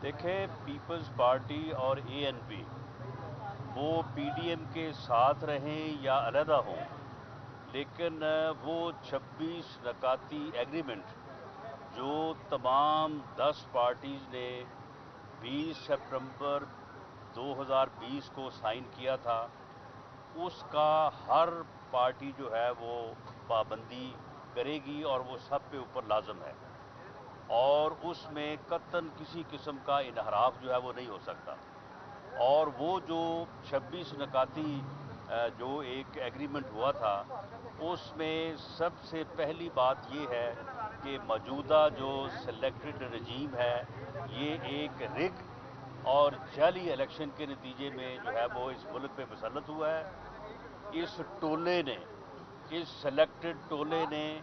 देखें, peoples party और ANP वो पीडीएम के साथ रहें या अलहदा हों, लेकिन वो 26 रकाती एग्रीमेंट जो तमाम 10 पार्टीज़ ने 20 सितंबर 2020 को साइन किया था, उसका हर पार्टी जो है वो पाबंदी करेगी और वो सब पे ऊपर लाजम है, और उसमें कतन किसी किस्म का इनहराफ जो है वो नहीं हो सकता। और वो जो 26 नकाती जो एक एग्रीमेंट हुआ था, उसमें सबसे पहली बात ये है कि मौजूदा जो सिलेक्टेड रजीम है, ये एक रिग और जाली इलेक्शन के नतीजे में जो है वो इस मुल्क पे मुसल्लत हुआ है। इस टोले ने, इस सिलेक्टेड टोले ने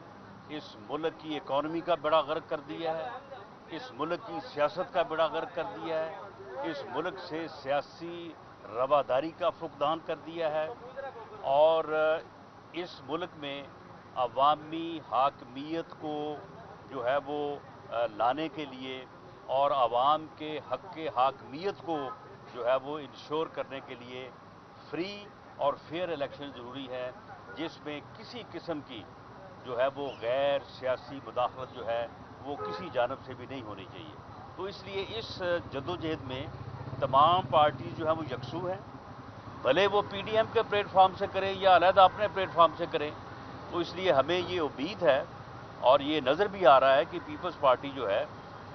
इस मुल्क की इकॉनमी का बेड़ा गर्क कर दिया है, इस मुल्क की सियासत का बेड़ा गर्क कर दिया है, इस मुल्क से सियासी रवादारी का फुकदान कर दिया है, और इस मुल्क में अवामी हाकमियत को जो है वो लाने के लिए और आवाम के हक़ हाकमियत को जो है वो इंश्योर करने के लिए फ्री और फेयर इलेक्शन ज़रूरी है, जिसमें किसी किस्म की जो है वो गैर सियासी मुदाखलत जो है वो किसी जानब से भी नहीं होनी चाहिए। तो इसलिए इस जदोजहद में तमाम पार्टी जो है वो यकसू हैं, भले वो पीडीएम के प्लेटफॉर्म से करें या अलहदा अपने प्लेटफॉर्म से करें। तो इसलिए हमें ये उम्मीद है और ये नज़र भी आ रहा है कि पीपल्स पार्टी जो है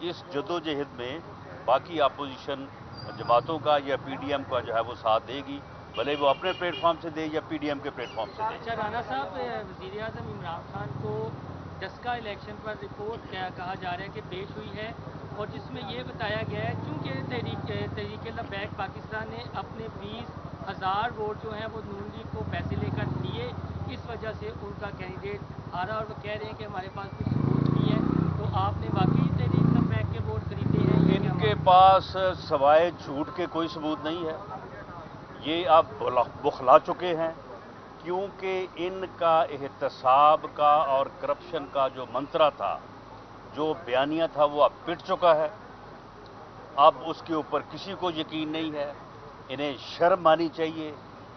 इस जदोजहद में बाकी अपोजिशन जमातों का या पीडीएम का जो है वो साथ देगी, भले वो अपने प्लेटफॉर्म से दे या पीडीएम के प्लेटफॉर्म से दे। अच्छा राना साहब, वज़ीर आज़म इमरान खान को जस्का इलेक्शन पर रिपोर्ट कहा जा रहा है कि पेश हुई है, और जिसमें ये बताया गया है चूँकि तहरीक लबैक पाकिस्तान ने अपने 20,000 वोट जो हैं वो नून लीग को पैसे लेकर दिए, इस वजह से उनका कैंडिडेट आ रहा, और वो कह रहे हैं कि हमारे पास कुछ सबूत नहीं है। तो आपने वाकई तहरीक लबैक के वोट खरीदे हैं? इनके पास सवाए झूठ के कोई सबूत नहीं है। ये अब बुखला चुके हैं, क्योंकि इनका एहतसाब का और करप्शन का जो मंत्रा था, जो बयानिया था, वो अब पिट चुका है। अब उसके ऊपर किसी को यकीन नहीं है। इन्हें शर्म आनी चाहिए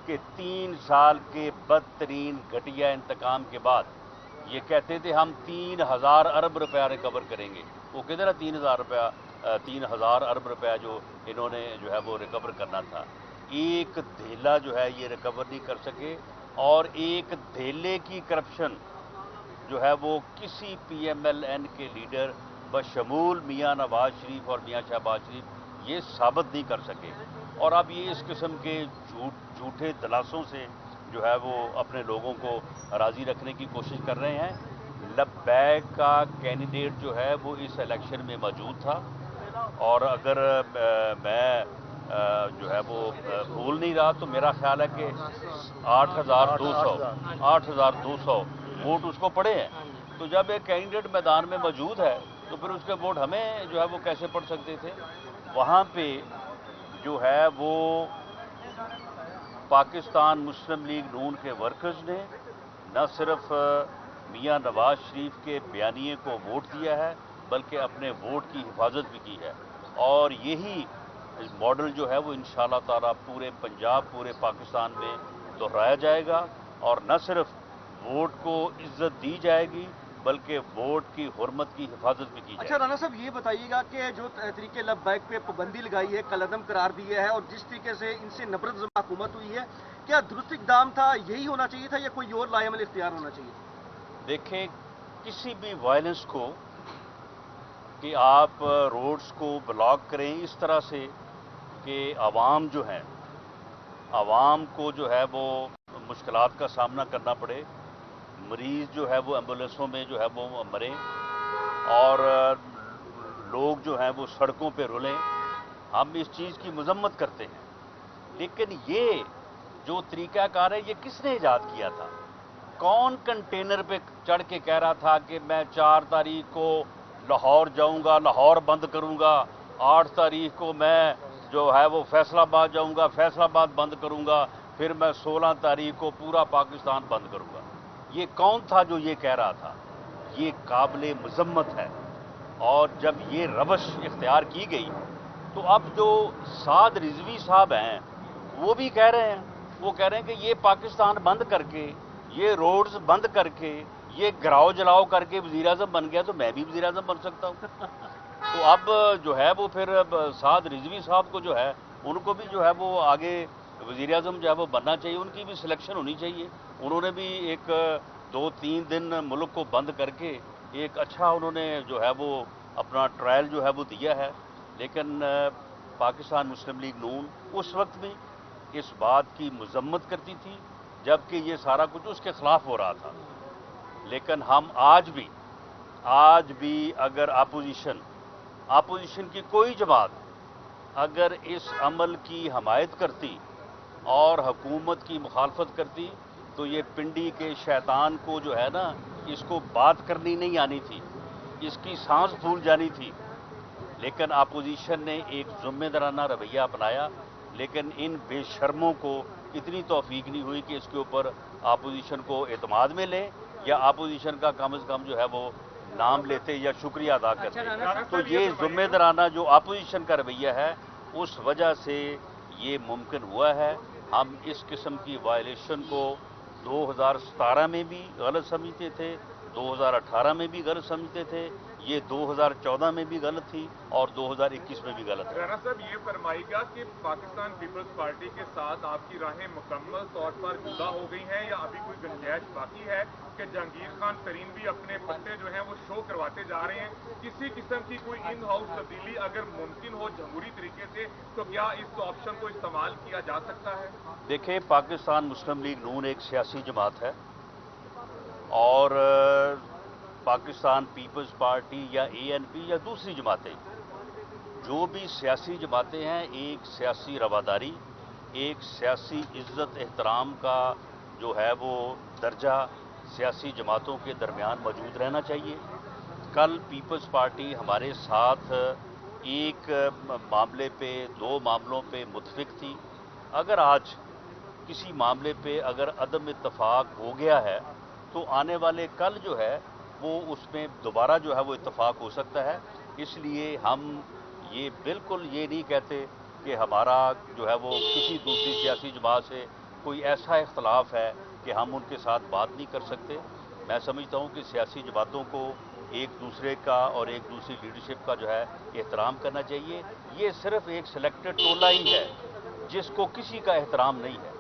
कि 3 साल के बदतरीन घटिया इंतकाम के बाद ये कहते थे हम 3,000 अरब रुपया रिकवर करेंगे। वो किधर है 3,000 अरब रुपया जो इन्होंने जो है वो रिकवर करना था। एक धेला जो है ये रिकवर नहीं कर सके, और एक धेले की करप्शन जो है वो किसी पीएमएलएन के लीडर बशमूल मियां नवाज शरीफ और मियां शहबाज शरीफ ये साबित नहीं कर सके। और अब ये इस किस्म के झूठे दलासों से जो है वो अपने लोगों को राज़ी रखने की कोशिश कर रहे हैं। लब्बैक का कैंडिडेट जो है वो इस इलेक्शन में मौजूद था, और अगर मैं जो है वो भूल नहीं रहा तो मेरा ख्याल है कि 8,200 वोट उसको पड़े हैं। तो जब एक कैंडिडेट मैदान में मौजूद है तो फिर उसके वोट हमें जो है वो कैसे पड़ सकते थे। वहाँ पे जो है वो पाकिस्तान मुस्लिम लीग नून के वर्कर्स ने न सिर्फ मियां नवाज शरीफ के बयानिए को वोट दिया है, बल्कि अपने वोट की हिफाजत भी की है। और यही मॉडल जो है वो इंशाअल्लाह ताला पूरे पंजाब, पूरे पाकिस्तान में दोहराया जाएगा, और न सिर्फ वोट को इज्जत दी जाएगी बल्कि वोट की हुर्मत की हिफाजत भी की जाएगी। अच्छा राना साहब, ये बताइएगा कि जो तहरीक लबैक पे पाबंदी लगाई है, कलअदम करार दिया है, और जिस तरीके से इनसे नफरत जमा हुकूमत हुई है, क्या दुरुस्त इकदाम था, यही होना चाहिए था या कोई और लाएमल इख्तियार होना चाहिए? देखें, किसी भी वायलेंस को कि आप रोड्स को ब्लॉक करें इस तरह से कि आवाम जो है, आवाम को जो है वो मुश्किलात का सामना करना पड़े, मरीज़ जो है वो एम्बुलेंसों में जो है वो मरें, और लोग जो हैं वो सड़कों पे रुलें, हम इस चीज़ की मजम्मत करते हैं। लेकिन ये जो तरीक़ाकार है ये किसने ईजाद किया था? कौन कंटेनर पे चढ़ के कह रहा था कि मैं 4 तारीख को लाहौर जाऊंगा, लाहौर बंद करूंगा, 8 तारीख को मैं जो है वो फैसलाबाद जाऊंगा, फैसलाबाद बंद करूंगा, फिर मैं 16 तारीख को पूरा पाकिस्तान बंद करूंगा? ये कौन था जो ये कह रहा था? ये काबिल मजम्मत है। और जब ये रवश इख्तियार की गई تو اب جو سعد رضوی صاحب ہیں وہ بھی کہہ رہے ہیں، وہ کہہ رہے ہیں کہ یہ پاکستان بند کر کے، یہ روڈز بند کر کے، یہ گراؤ جلاؤ کر کے وزیر اعظم بن گیا تو میں بھی وزیر اعظم بن سکتا ہوں۔ تو اب جو ہے وہ پھر سعد رضوی صاحب کو جو ہے ان کو بھی جو ہے وہ آگے وزیر اعظم جو ہے وہ بننا چاہیے، ان کی بھی سلیکشن ہونی چاہیے۔ انہوں نے بھی ایک 2-3 دن ملک کو بند کر کے ایک اچھا انہوں نے جو ہے وہ اپنا ٹرائل جو ہے وہ دیا ہے، لیکن پاکستان مسلم لیگ نون اس وقت بھی اس بات کی مذمت کرتی تھی جبکہ یہ سارا کچھ اس کے خلاف ہو رہا تھا۔ لیکن ہم آج بھی اگر اپوزیشن کی کوئی جماعت اگر اس عمل کی حمایت کرتی اور حکومت کی مخالفت کرتی تو یہ پنڈی کے شیطان کو جو ہے نا اس کو بات کرنی نہیں آنی تھی، اس کی سانس پھول جانی تھی۔ لیکن اپوزیشن نے ایک ذمہ دارانہ رویہ اپنایا، لیکن ان بے شرموں کو اتنی توفیق نہیں ہوئی کہ اس کے اوپر اپوزیشن کو اعتماد میں لیں یا اپوزیشن کا کم از کم جو ہے وہ نام لیتے یا شکریہ ادا کرتے۔ تو یہ ذمہ دارانہ جو اپوزیشن کا رویہ ہے اس وجہ سے یہ ممکن ہوا ہے۔ ہم اس قسم کی وائلیشن کو 2017 میں بھی غلط سمجھتے تھے، 2018 میں بھی غلط سمجھتے تھے، یہ 2014 میں بھی غلط تھی اور 2021 میں بھی غلط ہے۔ رانا صاحب یہ فرمائی گا کہ پاکستان پیپلز پارٹی کے ساتھ آپ کی راہیں مکمل طور پر جدا ہو گئی ہیں یا ابھی کوئی گنجائش باقی ہے کہ جہانگیر خان ترین بھی اپنے پتے جو ہیں وہ شو کرواتے جا رہے ہیں؟ کسی قسم کی کوئی ان ہاؤس تبدیلی اگر ممکن ہو جمہوری طریقے سے تو کیا اس آپشن کو استعمال کیا جا سکتا ہے؟ دیکھیں، پاکستان مسلم لیگ نون ایک سیاسی جماعت ہے اور پاکستان پیپلز پارٹی یا ANP یا دوسری جماعتیں جو بھی سیاسی جماعتیں ہیں، ایک سیاسی رواداری، ایک سیاسی عزت احترام کا جو ہے وہ درجہ سیاسی جماعتوں کے درمیان موجود رہنا چاہیے۔ کل پیپلز پارٹی ہمارے ساتھ ایک معاملے پہ 2 معاملوں پہ متفق تھی، اگر آج کسی معاملے پہ اگر عدم اتفاق ہو گیا ہے تو آنے والے کل جو ہے وہ اس میں دوبارہ جو ہے وہ اتفاق ہو سکتا ہے۔ اس لیے ہم یہ بالکل یہ نہیں کہتے کہ ہمارا جو ہے وہ کسی دوسری سیاسی جماعت سے کوئی ایسا اختلاف ہے کہ ہم ان کے ساتھ بات نہیں کر سکتے۔ میں سمجھتا ہوں کہ سیاسی جماعتوں کو ایک دوسرے کا اور ایک دوسری لیڈرشپ کا جو ہے احترام کرنا چاہیے۔ یہ صرف ایک سلیکٹڈ ٹولہ ہی ہے جس کو کسی کا احترام نہیں ہے،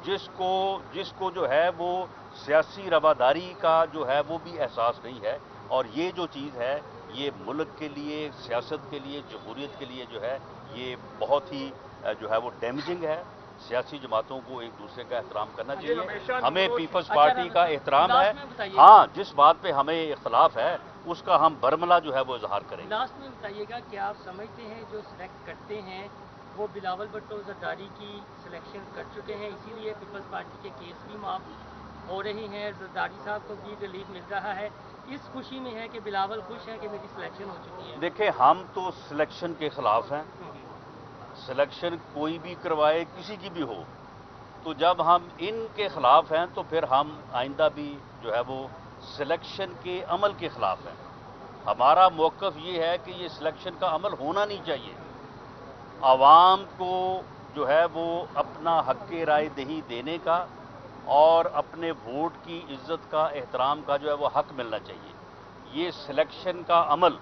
جس کو جو ہے وہ سیاسی رواداری کا جو ہے وہ بھی احساس نہیں ہے، اور یہ جو چیز ہے یہ ملک کے لیے، سیاست کے لیے، جمہوریت کے لیے جو ہے یہ بہت ہی جو ہے وہ ڈیمیجنگ ہے۔ سیاسی جماعتوں کو ایک دوسرے کا احترام کرنا چاہیے۔ ہمیں پیپلز پارٹی کا احترام ہے، ہاں جس بات پہ ہمیں اختلاف ہے اس کا ہم برملا جو ہے وہ اظہار کریں گے۔ لاسٹ میں بتائیے گا کہ آپ سمجھتے ہیں جو سلیکٹ کرتے ہیں وہ بلاول بھٹو زرداری کی سلیکشن کر چکے ہیں، اسی لیے پیپلز پارٹی کے کیس بھی معاف ہو رہے ہیں، زرداری صاحب کو بھی ریلیف مل رہا ہے، اس خوشی میں ہے کہ بلاول خوش ہے کہ میری سلیکشن ہو چکی ہے؟ دیکھیں، ہم تو سلیکشن کے خلاف ہیں، سلیکشن کوئی بھی کروائے کسی کی بھی ہو، تو جب ہم ان کے خلاف ہیں تو پھر ہم آئندہ بھی جو ہے وہ سلیکشن کے عمل کے خلاف ہیں۔ ہمارا موقف یہ ہے کہ یہ سلیکشن کا عمل ہونا نہیں چاہیے۔ عوام کو جو ہے وہ اپنا حق رائے دہی دینے کا اور اپنے ووٹ کی عزت کا، احترام کا جو ہے وہ حق ملنا چاہیے۔ یہ سلیکشن کا عمل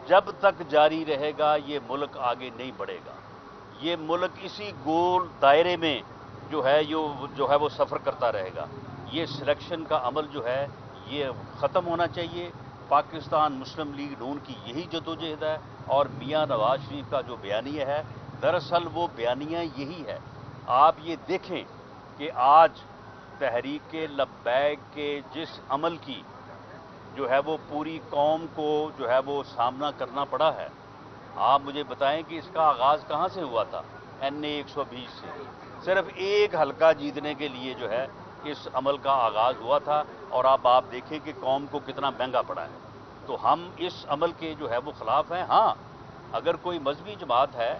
جب تک جاری رہے گا یہ ملک آگے نہیں بڑھے گا، یہ ملک اسی گول دائرے میں جو ہے وہ سفر کرتا رہے گا۔ یہ سلیکشن کا عمل جو ہے یہ ختم ہونا چاہیے۔ پاکستان مسلم لیگ نون کی یہی جدوجہد ہے، اور میاں نواز شریف کا جو بیانیہ ہے دراصل وہ بیانیہ یہی ہے۔ آپ یہ دیکھیں کہ آج تحریک لبیک کے جس عمل کی جو ہے وہ پوری قوم کو جو ہے وہ سامنا کرنا پڑا ہے، آپ مجھے بتائیں کہ اس کا آغاز کہاں سے ہوا تھا؟ NA 120 سے صرف ایک حلقہ جیتنے کے لیے جو ہے اس عمل کا آغاز ہوا تھا، اور اب آپ دیکھیں کہ قوم کو کتنا مہنگا پڑا ہے۔ تو ہم اس عمل کے جو ہے وہ خلاف ہیں۔ ہاں، اگر کوئی مذہبی جماعت ہے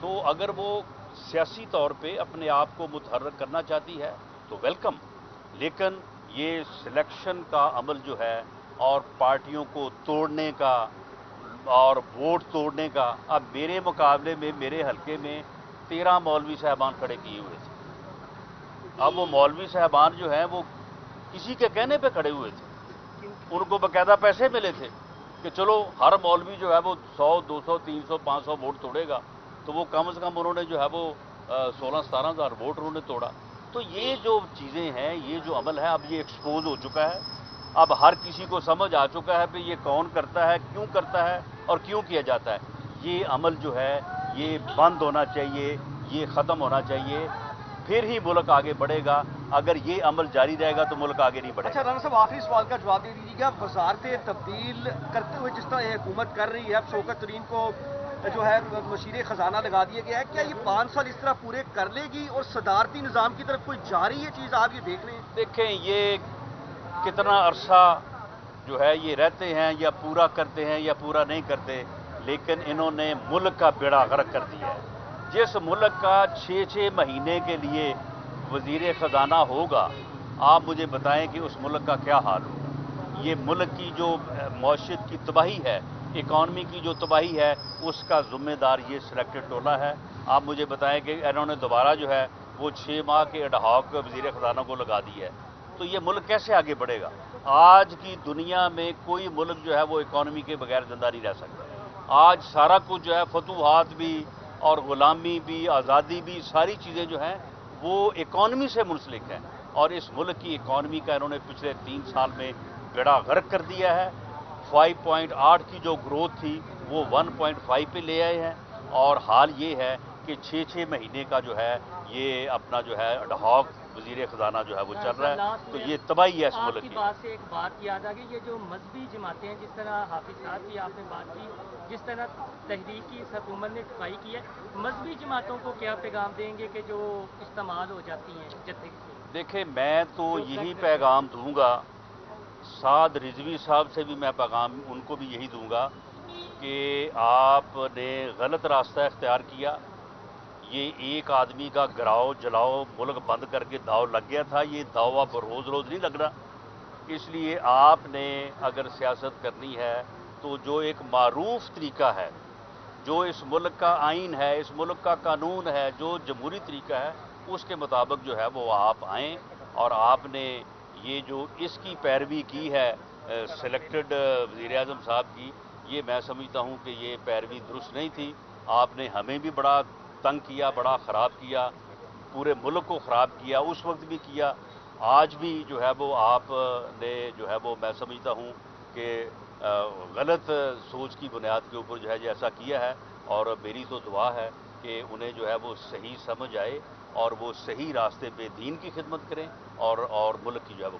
تو اگر وہ سیاسی طور پہ اپنے آپ کو متحرک کرنا چاہتی ہے تو ویلکم، لیکن یہ سلیکشن کا عمل جو ہے اور پارٹیوں کو توڑنے کا और वोट तोड़ने का, अब मेरे मुकाबले में मेरे हलके में 13 मौलवी साहबान खड़े किए हुए थे। अब वो मौलवी साहबान जो हैं वो किसी के कहने पे खड़े हुए थे, उनको बाकायदा पैसे मिले थे कि चलो हर मौलवी जो है वो 100, 200, 300, 500 वोट तोड़ेगा, तो वो कम से कम उन्होंने जो है वो 16-17 हज़ार वोट उन्होंने तोड़ा। तो ये जो चीज़ें हैं, ये जो अमल है, अब ये एक्सपोज हो चुका है। अब हर किसी को समझ आ चुका है कि ये कौन करता है, क्यों करता है और क्यों किया जाता है। ये अमल जो है ये बंद होना चाहिए, ये ख़त्म होना चाहिए, फिर ही मुल्क आगे बढ़ेगा। अगर ये अमल जारी रहेगा तो मुल्क आगे नहीं बढ़ेगा। अच्छा राना साहब, आखिरी सवाल का जवाब दे दीजिएगा। वजारतें तब्दील करते हुए जिस तरह ये हुकूमत कर रही है, अब शौकत तरीन को जो है वज़ीर ख़जाना लगा दिया गया है, क्या ये 5 साल इस तरह पूरे कर लेगी और सदारती निज़ाम की तरफ कोई जा रही है चीज़, आप ये देख रहे हैं? देखें, ये कितना अरसा जो है ये रहते हैं या पूरा करते हैं या पूरा नहीं करते, लेकिन इन्होंने मुल्क का बेड़ा गर्क कर दिया है। जिस मुल्क का 6-6 महीने के लिए वज़ीर ख़जाना होगा, आप मुझे बताएं कि उस मुल्क का क्या हाल होगा। ये मुल्क की जो मौशियत की तबाही है, इकॉनमी की जो तबाही है, उसका ज़िम्मेदार ये सिलेक्टेड टोला है। आप मुझे बताएं कि इन्होंने दोबारा जो है वो 6 माह के एडहॉक वज़ीर ख़जाना को लगा दी है, तो ये मुल्क कैसे आगे बढ़ेगा। आज की दुनिया में कोई मुल्क जो है वो इकॉनमी के बगैर ज़िंदा नहीं रह सकता। आज सारा कुछ जो है, फतूहात भी और ग़ुलामी भी, आज़ादी भी, सारी चीज़ें जो हैं वो इकॉनमी से मुंसलिक हैं, और इस मुल्क की इकॉनमी का इन्होंने पिछले 3 साल में बेड़ा गर्क कर दिया है। 5.8 की जो ग्रोथ थी वो 1.5 पे ले आए हैं, और हाल ये है कि 6-6 महीने का जो है ये अपना जो है एडहॉक वज़ीर ख़जाना जो है वो चल रहा है। तो ये तबाही है इस मुल्क आपकी की। बात से एक बात याद आ गई, ये जो मजहबी जमातें हैं, जिस तरह हाफिज साहब की आपने बात की, जिस तरह तहरीक की इस हुकूमत ने सफाई की है, मजहबी जमातों को क्या पैगाम देंगे कि जो इस्तेमाल हो जाती हैं जत्थे से? देखें, मैं तो यही पैगाम दूंगा, साद रिजवी साहब से भी मैं पैगाम उनको भी यही दूंगा कि आपने गलत रास्ता इख्तियार किया। ये एक आदमी का गिराओ जलाओ मुल्क बंद करके दाव लग गया था, ये दाव अब रोज़ रोज़ नहीं लगना। इसलिए आपने अगर सियासत करनी है तो जो एक मारूफ तरीका है, जो इस मुल्क का आइन है, इस मुल्क का कानून है, जो जमहूरी तरीका है, उसके मुताबिक जो है वो आप आएँ। और आपने ये जो इसकी पैरवी की है सिलेक्टेड वज़ीर आज़म साहब की, ये मैं समझता हूँ कि ये पैरवी दुरुस्त नहीं थी। आपने हमें भी बड़ा तंग किया, बड़ा ख़राब किया, पूरे मुल्क को ख़राब किया, उस वक्त भी किया, आज भी जो है वो आपने जो है वो मैं समझता हूँ कि गलत सोच की बुनियाद के ऊपर जो है ये ऐसा किया है। और मेरी तो दुआ है कि उन्हें जो है वो सही समझ आए और वो सही रास्ते पे दीन की खिदमत करें और मुल्क की जो है वो